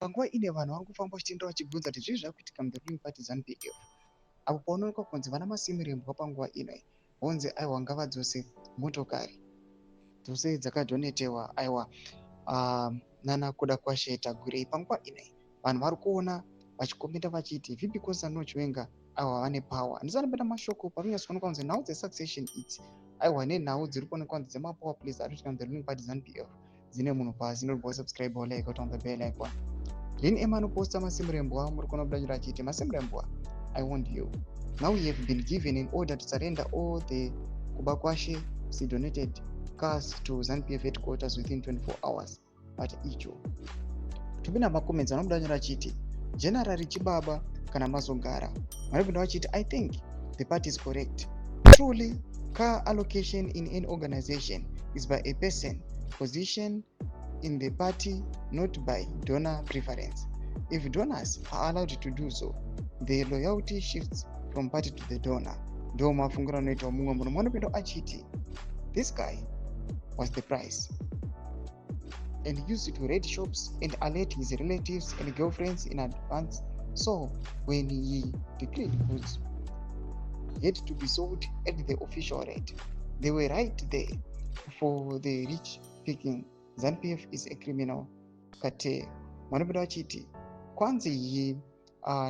Panguva ine vanhu vari kufamba vachienda vachibvunza kuti zvii zvakuitika muruling party ZANU-PF. Apo paunoonekwa kunzi vana Masimirembwa panguva ino vonzi aiwa ngavadzose motokari dzose dzakadonetewa aiwa nana kuda kwasheta gurei. Panguva ino vanhu vari kuona vachikomenta vachiti vipi kusano Chiwenga aiwa vane power. Handisati ndapata mashoko parinyatsonekwa kunzi nhau dzesuccession idzi aiwa nenhau dziri kuonekwa kunzi dzemapower plays ari kuitika muruling party ZANU-PF dzine munhu pasi. Inorbwa subscribe like on the bell icon. Then Emmanuel Poster Masimirembwa murikono kudanyira achiti Masimirembwa, I warned you. Now you have been given an order to surrender all the Kubakwashe donated cars to ZANU-PF headquarters within 24 hours. But icho tupinda makoments anokudanyira achiti General Chibaba kana mazogara maripinda vachiti I think the party is correct. Truly, car allocation in an organization is by a person position in the party, not by donor preference. If donors are allowed to do so, the loyalty shifts from party to the donor. Ndo mafunguro anoitwa mumwe munhu munopinda achiti this guy was the price and used to raid shops and alert his relatives and girlfriends in advance, so when he declared goods had to be sold at the official rate. They were right there for the rich picking. ZANU-PF is a criminal cartel. Manopinda vachiti kwanzi he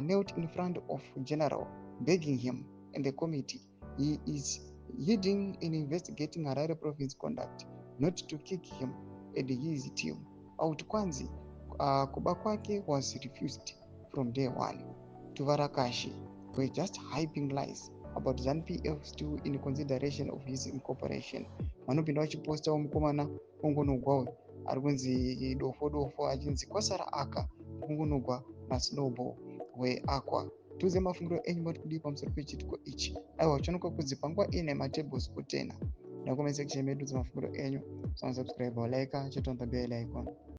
knelt in front of general begging him and the committee he is leading in investigating Harare province conduct, not to kick him and his team out. Kwanzi kuba kwake was refused from day one. Tuvarakashi were just hyping lies about ZANU-PF still in consideration of his incorporation. Vanopinda vachipostawo mukomana ongonogwawo ari kunzi dofo achinzi kwasara aka ongonogwa nasnowball weakwa. Tuze mafungiro enyu mati kudii pamusoro pechitiko ichi. Aiwa uchiona kunzi panguva ine matables kutena. Nakomesa section medu dzemafungiro enyu. Subscribe like, hit on the bell icon.